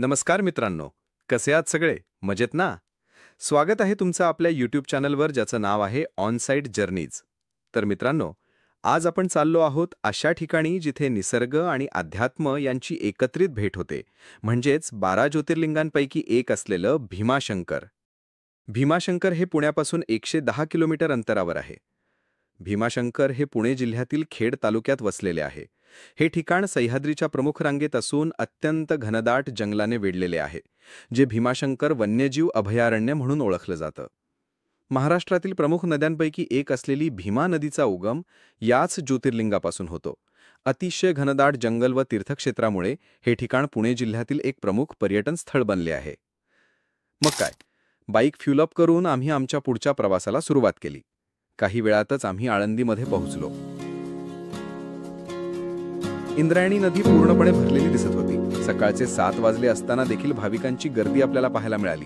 नमस्कार मित्रांनो, कसे आहात सगळे? मजेत ना? स्वागत आहे तुमचं आपल्या यूट्यूब चॅनलवर ज्याचं नाव आहे ऑन साइट जर्नीज. तर मित्रांनो, आज आपण चाललो आहोत अशा ठिकाणी जिथे निसर्ग आणि अध्यात्म यांची एकत्रित भेट होते, म्हणजेच 12 ज्योतिर्लिंगांपैकी एक असलेलं भीमाशंकर. भीमाशंकर हे पुण्यापासून 110 किलोमीटर अंतरावर आहे. भीमाशंकर हे पुणे जिल्ह्यातील खेड तालुक्यात वसलेले आहे. हे ठिकाण सह्याद्रीच्या प्रमुख रांगेत असून अत्यंत घनदाट जंगलाने वेढलेले आहे, जे भीमाशंकर वन्यजीव अभयारण्य म्हणून ओळखलं जातं. महाराष्ट्रातील प्रमुख नद्यांपैकी एक असलेली भीमा नदीचा उगम याच ज्योतिर्लिंगापासून होतो. अतिशय घनदाट जंगल व तीर्थक्षेत्रामुळे हे ठिकाण पुणे जिल्ह्यातील एक प्रमुख पर्यटन स्थळ बनले आहे. मग काय, बाईक फ्युलअप करून आम्ही आमच्या पुढच्या प्रवासाला सुरुवात केली. काही वेळातच आम्ही आळंदीमध्ये पोहोचलो. इंद्रायणी नदी पूर्णपणे भरलेली दिसत होती. सकाळचे 7 वाजले असताना देखील भाविकांची गर्दी आपल्याला पाहायला मिळाली.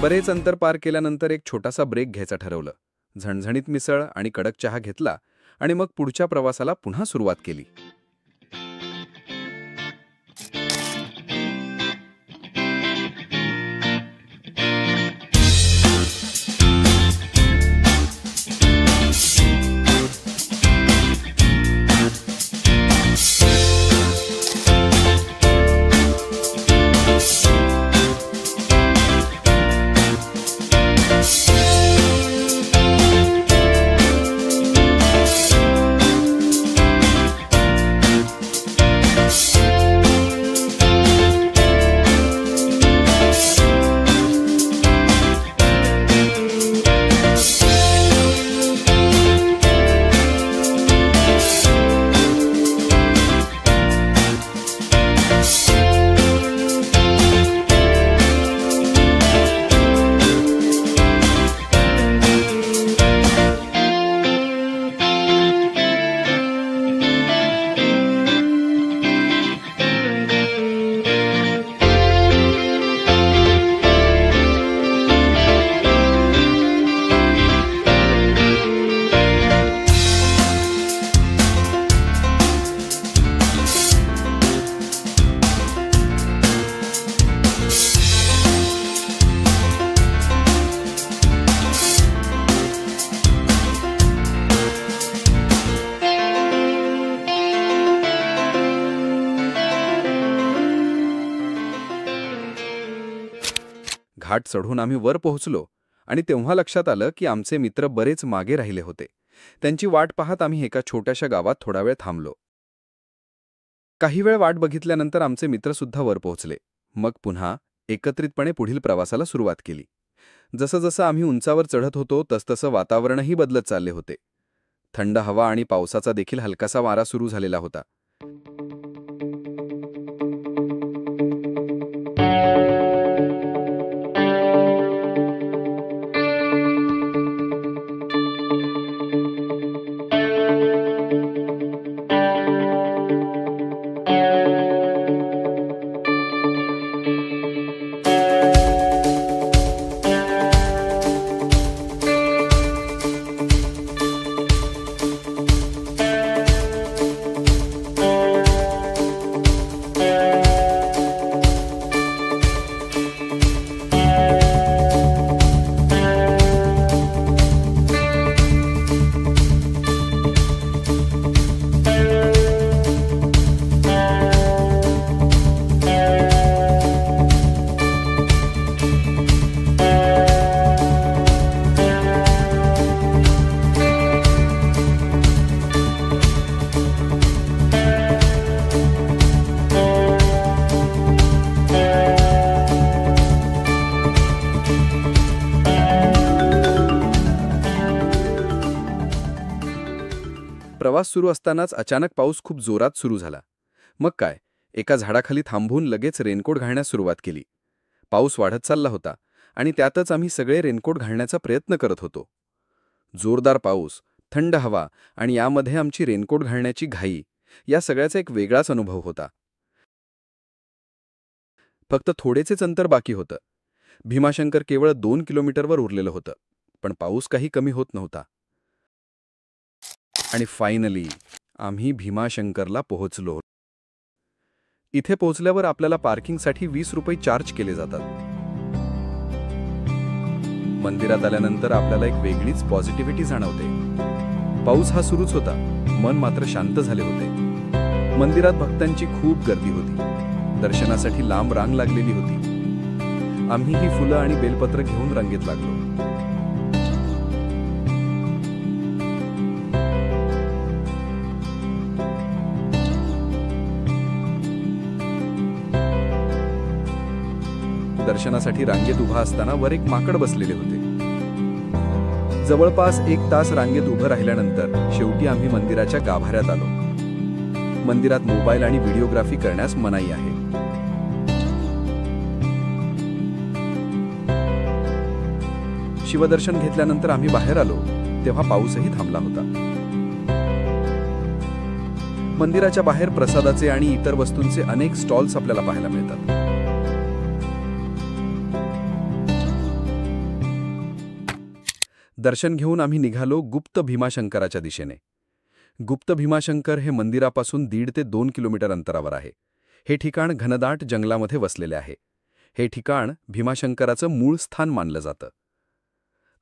बरेच अंतर पार केल्यानंतर एक छोटासा ब्रेक घ्यायचा ठरवलं. झणझणीत मिसळ आणि कडक चहा घेतला आणि मग पुढच्या प्रवासाला पुन्हा सुरुवात केली. घाट चढून आम्ही वर पोहोचलो आणि तेव्हा लक्षात आलं की आमचे मित्र बरेच मागे राहिले होते. त्यांची वाट पाहत आम्ही एका छोट्याशा गावात थोडा वेळ थांबलो. काही वेळ वाट बघितल्यानंतर आमचे मित्रसुद्धा वर पोहोचले. मग पुन्हा एकत्रितपणे पुढील प्रवासाला सुरुवात केली. जसं जसं आम्ही उंचावर चढत होतो तसतसं वातावरणही बदलत चालले होते. थंड हवा आणि पावसाचा देखील हलकासा वारा सुरू झालेला होता. प्रवास सुरू असतानाच अचानक पाऊस खूप जोरात सुरू झाला. मग काय, एका झाडाखाली थांबून लगेच रेनकोट घालण्यास सुरुवात केली. पाऊस वाढत चालला होता आणि त्यातच आम्ही सगळे रेनकोट घालण्याचा प्रयत्न करत होतो. जोरदार पाऊस, थंड हवा आणि यामध्ये आमची रेनकोट घालण्याची घाई, या सगळ्याचा एक वेगळाच अनुभव होता. फक्त थोडेसेच अंतर बाकी होतं. भीमाशंकर केवळ 2 किलोमीटरवर उरलेलं होतं, पण पाऊस काही कमी होत नव्हता. आणि फायनली आम्ही भीमाशंकरला पोहोचलो. इथे पोहोचल्यावर आपल्याला पार्किंगसाठी 20 रुपये चार्ज केले जातात. मंदिरात आल्यानंतर आपल्याला एक वेगळीच पॉझिटिव्हिटी जाणवते. पाऊस हा सुरूच होता, मन मात्र शांत झाले होते. मंदिरात भक्तांची खूप गर्दी होती. दर्शनासाठी लांब रांग लागलेली होती. आम्ही ही फुलं आणि बेलपत्र घेऊन रांगेत लागलो. दर्शनासाठी रांगेत उभा असताना वर एक माकड बसलेले होते. जवळपास 1 तास रांगेत उभं राहिल्यानंतर शेवटी आम्ही मंदिराच्या गाभाऱ्यात आलो. मंदिरात मोबाईल आणि व्हिडिओग्राफी करण्यास मनाई आहे. शिवदर्शन घेतल्यानंतर आम्ही बाहेर आलो तेव्हा पाऊसही थांबला होता. मंदिराच्या बाहेर प्रसादाचे आणि इतर वस्तूंचे अनेक स्टॉल्स आपल्याला पाहायला मिळतात. दर्शन घेऊन आम्ही निघालो गुप्त भीमाशंकराच्या दिशेने. गुप्त भीमाशंकर हे मंदिरापासून 1.5 ते 2 किलोमीटर अंतरावर आहे. हे ठिकाण घनदाट जंगलामध्ये वसलेले आहे. हे ठिकाण भीमाशंकराचं मूळ स्थान मानलं जातं.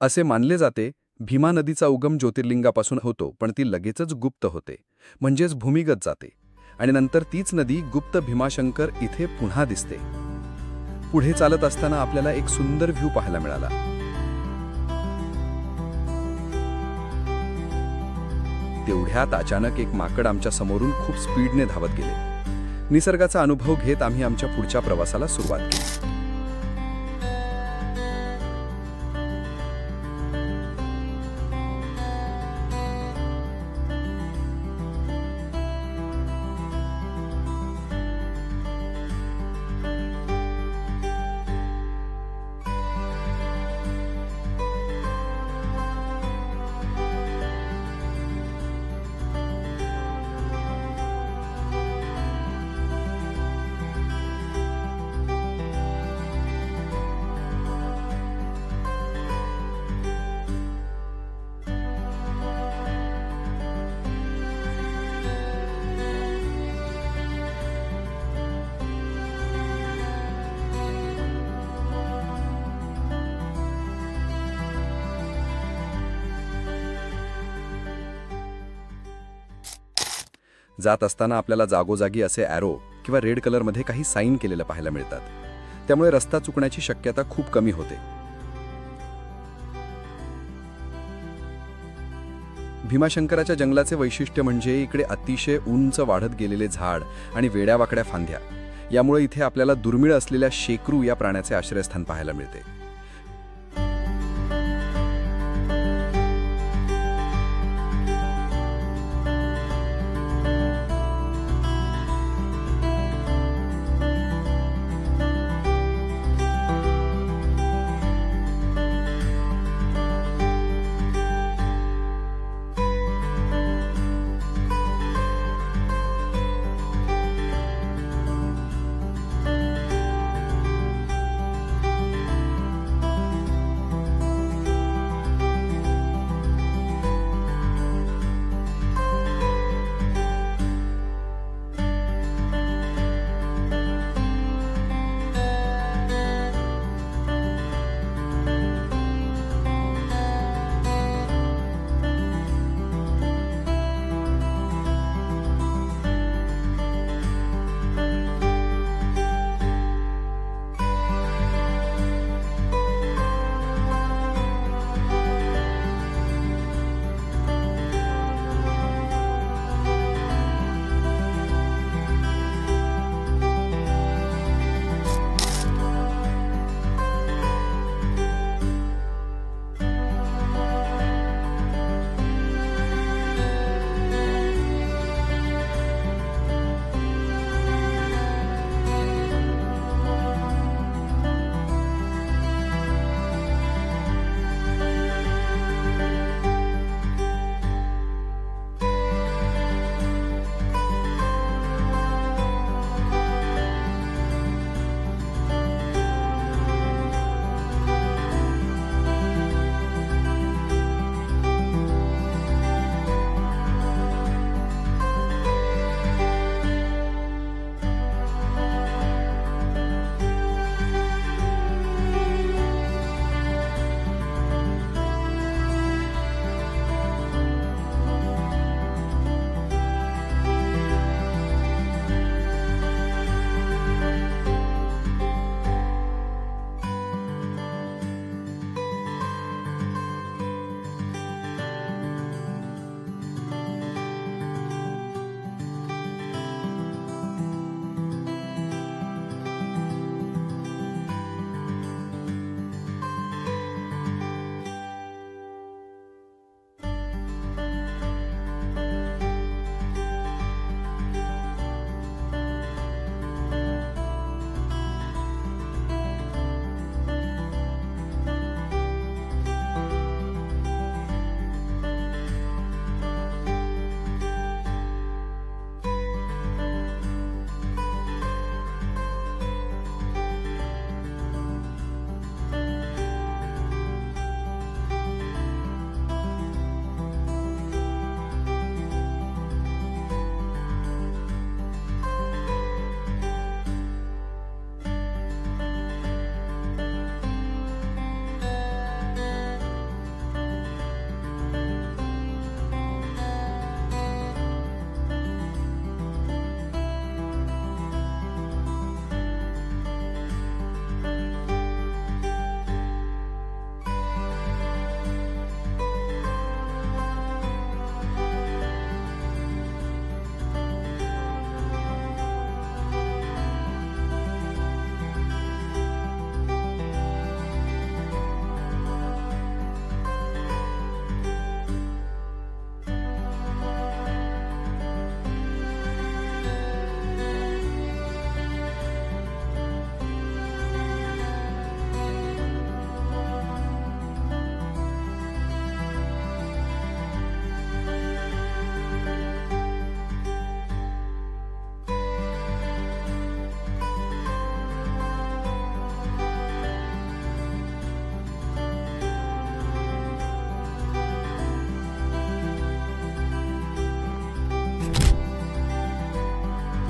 असे मानले जाते, भीमा नदीचा उगम ज्योतिर्लिंगापासून होतो, पण ती लगेचच गुप्त होते, म्हणजेच भूमिगत जाते, आणि नंतर तीच नदी गुप्त भीमाशंकर इथे पुन्हा दिसते. पुढे चालत असताना आपल्याला एक सुंदर व्ह्यू पाहायला मिळाला. तेवढ्यात अचानक एक माकड आमच्या समोरून खूप स्पीडने धावत गेले. निसर्गाचा अनुभव घेत आम्ही आमच्या पुढच्या प्रवासाला सुरुवात केली. जात असताना आपल्याला जागोजागी असे ॲरो किंवा रेड कलरमध्ये काही साईन केलेलं पाहायला मिळतात. त्यामुळे रस्ता चुकण्याची शक्यता खूप कमी होते. भीमाशंकराच्या जंगलाचे वैशिष्ट्य म्हणजे इकडे अतिशय उंच वाढत गेलेले झाड आणि वेड्यावाकड्या फांद्या. यामुळे इथे आपल्याला दुर्मिळ असलेल्या शेकरू या प्राण्याचे आश्रयस्थान पाहायला मिळते.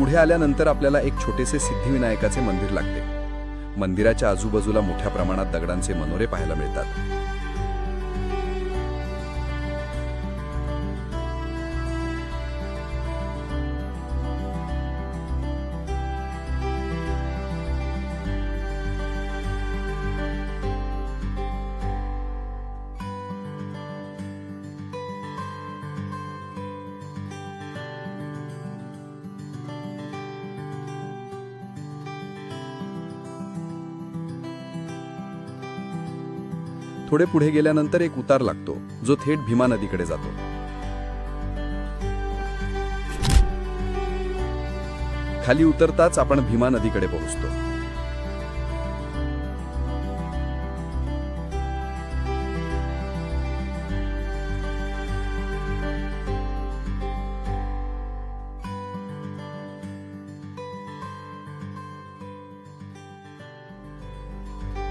पुढे आल्यानंतर आपल्याला एक छोटेसे सिद्धिविनायकाचे मंदिर लागते। मंदिराच्या आजूबाजूला मोठ्या प्रमाणात दगडांचे मनोरे पाहायला मिळतात। थोडे पुढे गेल्यानंतर एक उतार लागतो जो थेट भीमा नदीकडे जातो। खाली उतरताच आपण भीमा नदीकडे पोहोचतो।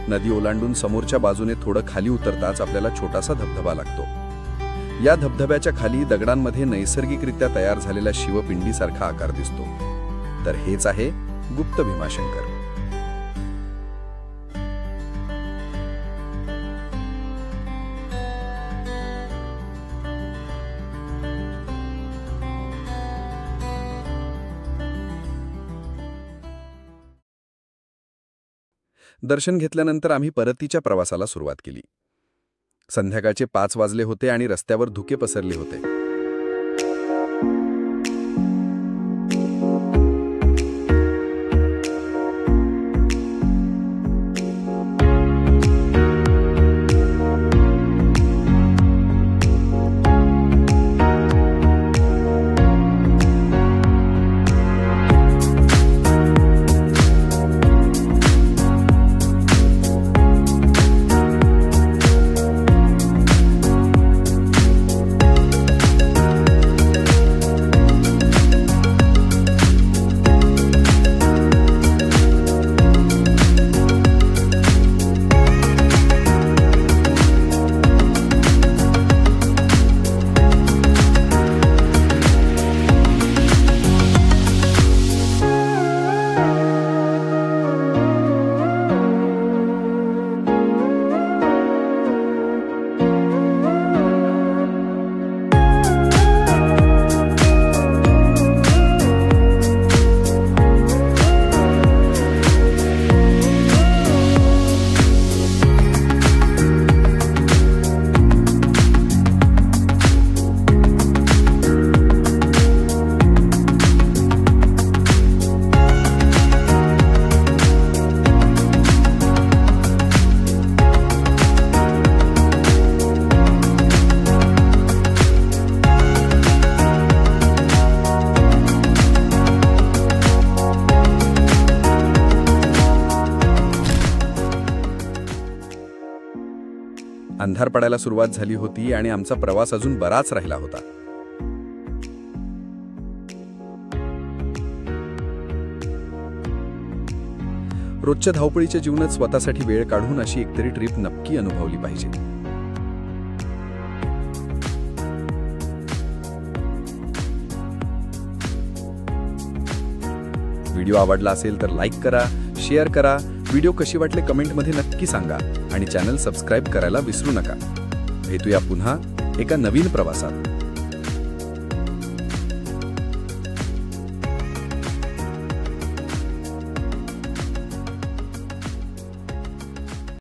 नदी ओलांडून समोरच्या बाजूने थोडं खाली उतरताच आपल्याला छोटासा धबधबा लागतो। या धबधब्याच्या खाली दगडांमध्ये नैसर्गिकरित्या तयार झालेला शिवपिंडीसारखा आकार दिसतो। तर हेच आहे गुप्त भीमाशंकर। दर्शन घेतल्यानंतर आम्ही परतीच्या प्रवासाला सुरुवात केली। संध्याकाळचे 5 वाजले होते आणि रस्त्यावर धुके पसरले होते। अंधार पडायला सुरुवात झाली होती आणि आमचा प्रवास अजून बराच राहिला होता। रोजच्या धावपळीच्या जीवनात स्वतःसाठी वेळ काढून अशी एकतरी ट्रिप नक्की अनुभवली पाहिजे। व्हिडिओ आवडला असेल तर लाईक करा, शेअर करा, व्हिडिओ कशी वाटले कमेंटमध्ये नक्की सांगा आणि चॅनल सबस्क्राइब करायला विसरू नका। भेटूया पुन्हा एका नवीन प्रवासात।